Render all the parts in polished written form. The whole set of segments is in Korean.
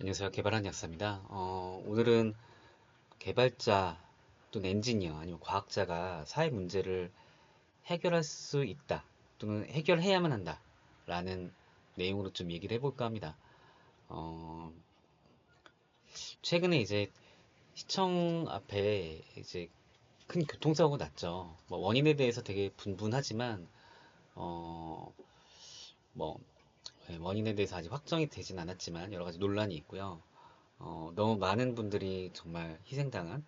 안녕하세요. 개발한 약사입니다. 오늘은 개발자 또는 엔지니어 아니면 과학자가 사회 문제를 해결할 수 있다 또는 해결해야만 한다 라는 내용으로 좀 얘기를 해볼까 합니다. 어, 최근에 이제 시청 앞에 이제 큰 교통사고가 났죠. 뭐 원인에 대해서 되게 분분하지만 어, 뭐 원인에 대해서 아직 확정이 되진 않았지만 여러 가지 논란이 있고요. 너무 많은 분들이 정말 희생당한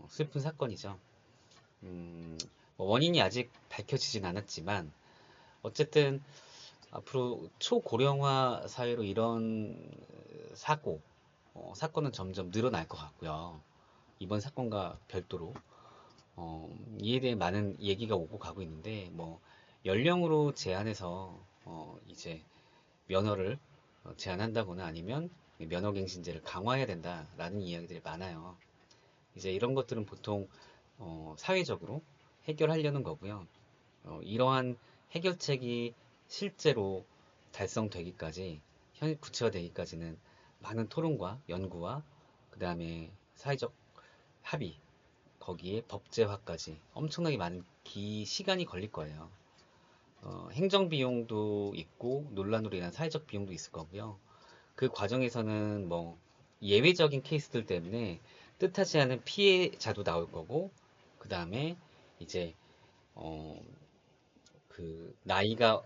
슬픈 사건이죠. 음, 뭐 원인이 아직 밝혀지진 않았지만 어쨌든 앞으로 초고령화 사회로 이런 사고, 사건은 점점 늘어날 것 같고요. 이번 사건과 별도로 이에 대해 많은 얘기가 오고 가고 있는데 뭐 연령으로 제한해서 이제 면허를 제한한다거나 아니면 면허갱신제를 강화해야 된다라는 이야기들이 많아요. 이제 이런 것들은 보통 사회적으로 해결하려는 거고요. 이러한 해결책이 실제로 달성되기까지, 현 구체화되기까지는 많은 토론과 연구와 그 다음에 사회적 합의, 거기에 법제화까지 엄청나게 많은 시간이 걸릴 거예요. 행정 비용도 있고 논란으로 인한 사회적 비용도 있을 거고요. 그 과정에서는 뭐 예외적인 케이스들 때문에 뜻하지 않은 피해자도 나올 거고, 그 다음에 이제 어, 그 나이가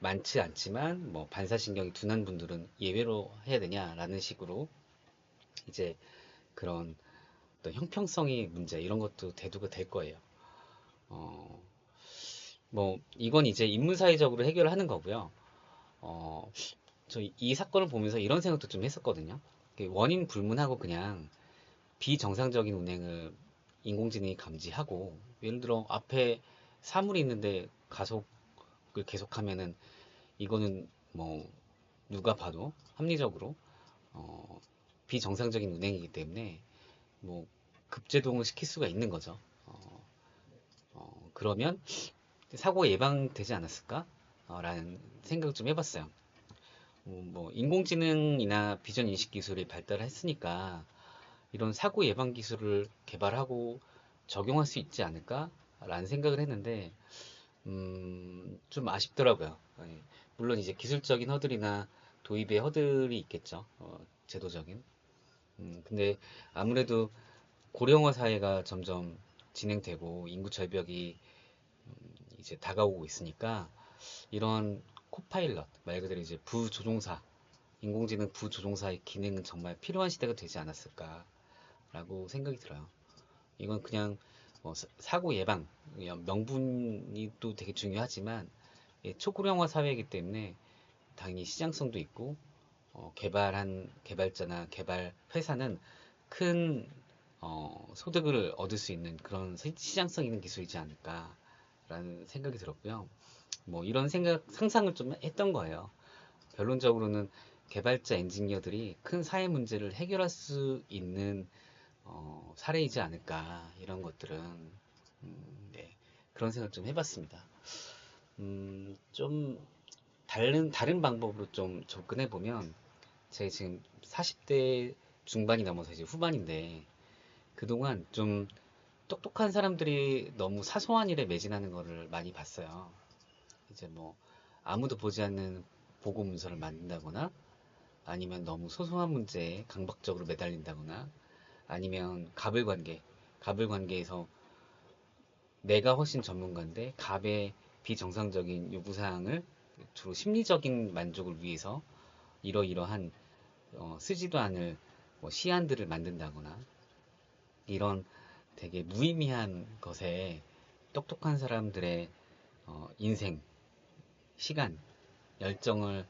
많지 않지만 뭐 반사신경이 둔한 분들은 예외로 해야 되냐라는 식으로 이제 그런 어떤 형평성의 문제 이런 것도 대두가 될 거예요. 어, 뭐 이건 이제 인문사회적으로 해결하는 거고요. 어, 저 이 사건을 보면서 이런 생각도 좀 했었거든요. 원인 불문하고 그냥 비정상적인 운행을 인공지능이 감지하고, 예를 들어 앞에 사물이 있는데 가속을 계속하면은 이거는 뭐 누가 봐도 합리적으로 어, 비정상적인 운행이기 때문에 뭐 급제동을 시킬 수가 있는 거죠. 그러면 사고가 예방되지 않았을까? 라는 생각을 좀 해봤어요. 뭐 인공지능이나 비전 인식 기술이 발달했으니까 이런 사고 예방 기술을 개발하고 적용할 수 있지 않을까라는 생각을 했는데 좀 아쉽더라고요. 예. 물론 이제 기술적인 허들이나 도입의 허들이 있겠죠. 제도적인. 근데 아무래도 고령화 사회가 점점 진행되고 인구 절벽이 이제 다가오고 있으니까 이런 코파일럿 말 그대로 이제 부조종사 인공지능 부조종사의 기능은 정말 필요한 시대가 되지 않았을까라고 생각이 들어요. 이건 그냥 사고 예방 명분이 또 되게 중요하지만 초고령화 사회이기 때문에 당연히 시장성도 있고 개발한 개발자나 개발 회사는 큰 소득을 얻을 수 있는 그런 시장성 있는 기술이지 않을까라는 생각이 들었고요. 뭐 이런 상상을 좀 했던 거예요. 결론적으로는 개발자 엔지니어들이 큰 사회 문제를 해결할 수 있는 사례이지 않을까 이런 것들은 네, 그런 생각 좀 해봤습니다. 좀 다른 방법으로 좀 접근해 보면 제가 지금 40대 중반이 넘어서 이제 후반인데 그동안 좀 똑똑한 사람들이 너무 사소한 일에 매진하는 거를 많이 봤어요. 이제 뭐 아무도 보지 않는 보고 문서를 만든다거나 아니면 너무 소소한 문제에 강박적으로 매달린다거나 아니면 갑을 관계에서 내가 훨씬 전문가인데 갑의 비정상적인 요구사항을 주로 심리적인 만족을 위해서 이러이러한 쓰지도 않을 뭐 시안들을 만든다거나 이런 되게 무의미한 것에 똑똑한 사람들의 인생, 시간, 열정을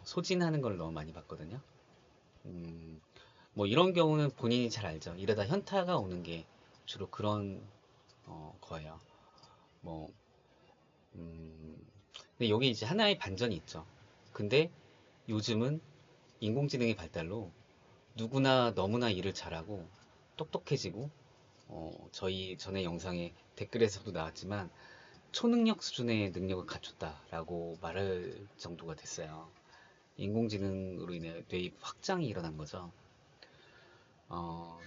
소진하는 걸 너무 많이 봤거든요. 음, 뭐 이런 경우는 본인이 잘 알죠. 이러다 현타가 오는 게 주로 그런 거예요. 뭐 근데 여기 이제 하나의 반전이 있죠. 근데 요즘은 인공지능의 발달로 누구나 너무나 일을 잘하고 똑똑해지고 저희 전에 영상에 댓글에서도 나왔지만 초능력 수준의 능력을 갖췄다라고 말할 정도가 됐어요. 인공지능으로 인해 뇌의 확장이 일어난 거죠.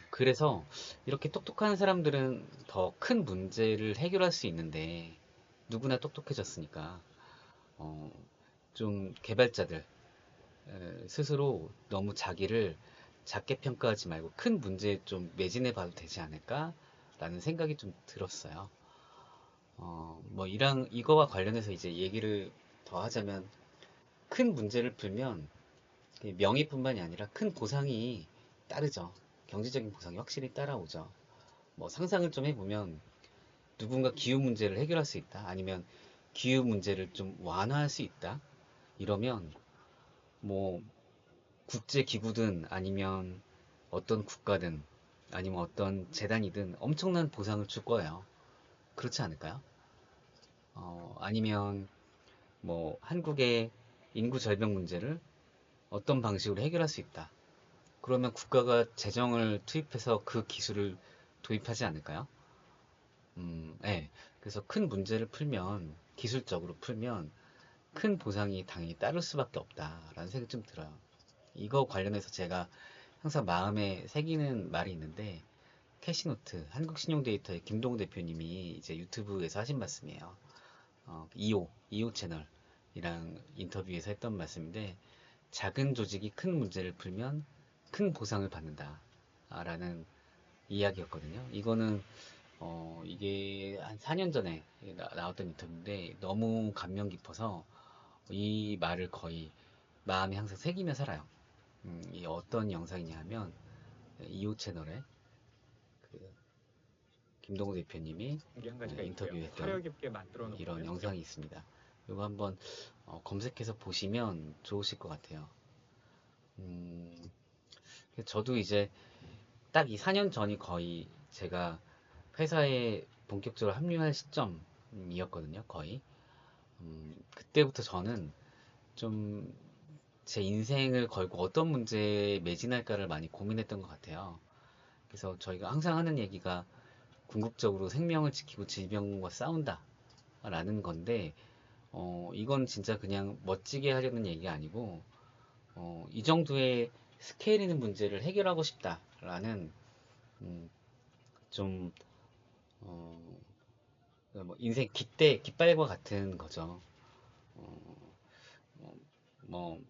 그래서 이렇게 똑똑한 사람들은 더 큰 문제를 해결할 수 있는데 누구나 똑똑해졌으니까 어, 좀 개발자들 스스로 너무 자기를 작게 평가하지 말고 큰 문제에 좀 매진해 봐도 되지 않을까라는 생각이 좀 들었어요. 뭐 이거와 관련해서 이제 얘기를 더 하자면 큰 문제를 풀면 명예뿐만이 아니라 큰 보상이 따르죠. 경제적인 보상이 확실히 따라오죠. 뭐 상상을 좀 해보면 누군가 기후 문제를 해결할 수 있다. 아니면 기후 문제를 좀 완화할 수 있다. 이러면 뭐 국제 기구든 아니면 어떤 국가든 아니면 어떤 재단이든 엄청난 보상을 줄 거예요. 그렇지 않을까요? 아니면 뭐 한국의 인구 절벽 문제를 어떤 방식으로 해결할 수 있다. 그러면 국가가 재정을 투입해서 그 기술을 도입하지 않을까요? 네. 그래서 큰 문제를 풀면, 기술적으로 풀면 큰 보상이 당연히 따를 수밖에 없다라는 생각이 좀 들어요. 이거 관련해서 제가 항상 마음에 새기는 말이 있는데, 캐시노트, 한국신용데이터의 김동우 대표님이 이제 유튜브에서 하신 말씀이에요. 2호 채널이랑 인터뷰에서 했던 말씀인데, 작은 조직이 큰 문제를 풀면 큰 보상을 받는다. 라는 이야기였거든요. 이거는, 이게 한 4년 전에 나왔던 인터뷰인데, 너무 감명 깊어서 이 말을 거의 마음에 항상 새기며 살아요. 이 어떤 영상이냐 하면, 2호 채널에 그 김동우 대표님이 게 한 가지가 있고요. 인터뷰했던 화력 있게 만들어 이런 놓고요. 영상이 있습니다. 이거 한번 검색해서 보시면 좋으실 것 같아요. 음, 저도 이제 딱 이 4년 전이 거의 제가 회사에 본격적으로 합류할 시점이었거든요, 거의. 그때부터 저는 좀 제 인생을 걸고 어떤 문제에 매진할까를 많이 고민했던 것 같아요. 그래서 저희가 항상 하는 얘기가 궁극적으로 생명을 지키고 질병과 싸운다 라는 건데, 이건 진짜 그냥 멋지게 하려는 얘기가 아니고, 이 정도의 스케일 있는 문제를 해결하고 싶다라는, 음, 좀, 어, 뭐 인생 깃발과 같은 거죠. 뭐, 뭐,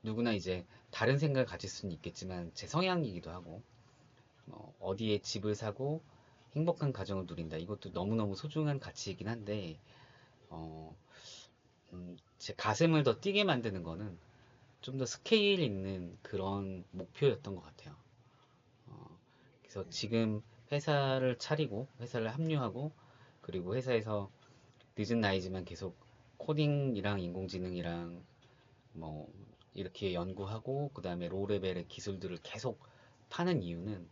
누구나 이제 다른 생각을 가질 수는 있겠지만, 제 성향이기도 하고, 어디에 집을 사고 행복한 가정을 누린다. 이것도 너무너무 소중한 가치이긴 한데, 어, 제 가슴을 더 뛰게 만드는 거는 좀 더 스케일 있는 그런 목표였던 것 같아요. 그래서 지금 회사를 차리고 회사를 합류하고 그리고 회사에서 늦은 나이지만 계속 코딩이랑 인공지능이랑 뭐 이렇게 연구하고 그 다음에 로우 레벨의 기술들을 계속 파는 이유는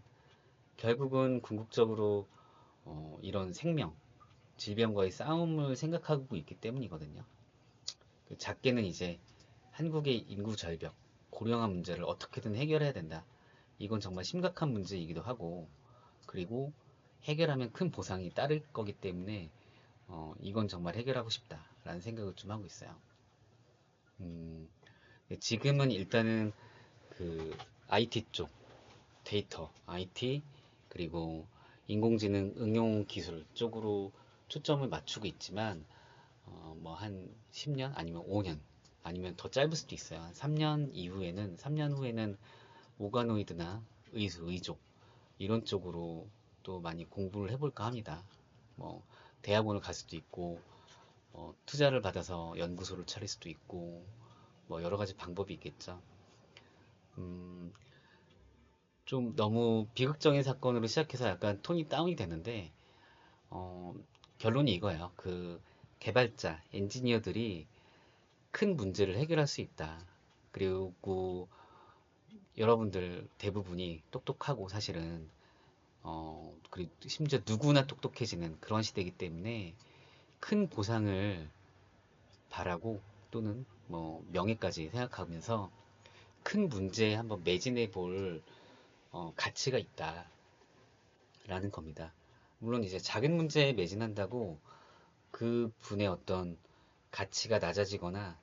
결국은 궁극적으로 이런 생명, 질병과의 싸움을 생각하고 있기 때문이거든요. 작게는 이제 한국의 인구 절벽, 고령화 문제를 어떻게든 해결해야 된다. 이건 정말 심각한 문제이기도 하고, 그리고 해결하면 큰 보상이 따를 거기 때문에, 이건 정말 해결하고 싶다라는 생각을 좀 하고 있어요. 음, 지금은 일단은 그 IT 쪽, 데이터, IT, 그리고 인공지능 응용 기술 쪽으로 초점을 맞추고 있지만, 뭐 한 10년 아니면 5년 아니면 더 짧을 수도 있어요. 한 3년 후에는 오가노이드나 의수, 의족 이런 쪽으로 또 많이 공부를 해볼까 합니다. 뭐 대학원을 갈 수도 있고 투자를 받아서 연구소를 차릴 수도 있고 뭐 여러 가지 방법이 있겠죠. 음, 좀 너무 비극적인 사건으로 시작해서 약간 톤이 다운이 되는데 어, 결론이 이거예요. 그 개발자, 엔지니어들이 큰 문제를 해결할 수 있다. 그리고 여러분들 대부분이 똑똑하고 사실은 그리고 심지어 누구나 똑똑해지는 그런 시대이기 때문에 큰 보상을 바라고 또는 뭐 명예까지 생각하면서 큰 문제에 한번 매진해 볼 가치가 있다라는 겁니다. 물론 이제 작은 문제에 매진한다고 그 분의 어떤 가치가 낮아지거나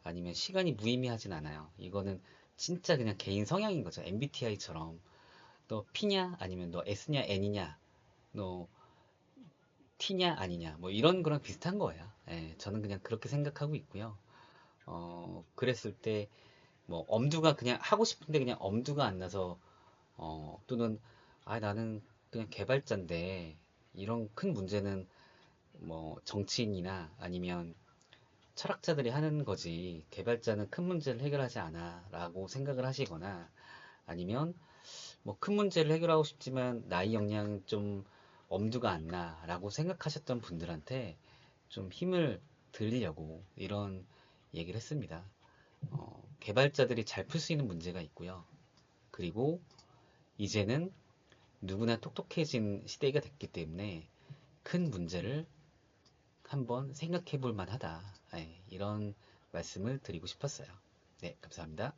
아니면 시간이 무의미하진 않아요. 이거는 진짜 그냥 개인 성향인 거죠. MBTI처럼 너 P냐 아니면 너 S냐 N이냐 너 T냐 아니냐 뭐 이런 거랑 비슷한 거예요. 예, 저는 그냥 그렇게 생각하고 있고요. 그랬을 때 뭐 엄두가 그냥 하고 싶은데 그냥 엄두가 안 나서 또는 아 나는 그냥 개발자인데 이런 큰 문제는 뭐 정치인이나 아니면 철학자들이 하는 거지 개발자는 큰 문제를 해결하지 않아 라고 생각을 하시거나 아니면 뭐 큰 문제를 해결하고 싶지만 나의 역량은 좀 엄두가 안 나 라고 생각하셨던 분들한테 좀 힘을 드리려고 이런 얘기를 했습니다. 개발자들이 잘 풀 수 있는 문제가 있고요. 그리고 이제는 누구나 똑똑해진 시대가 됐기 때문에 큰 문제를 한번 생각해 볼 만하다. 예, 이런 말씀을 드리고 싶었어요. 네, 감사합니다.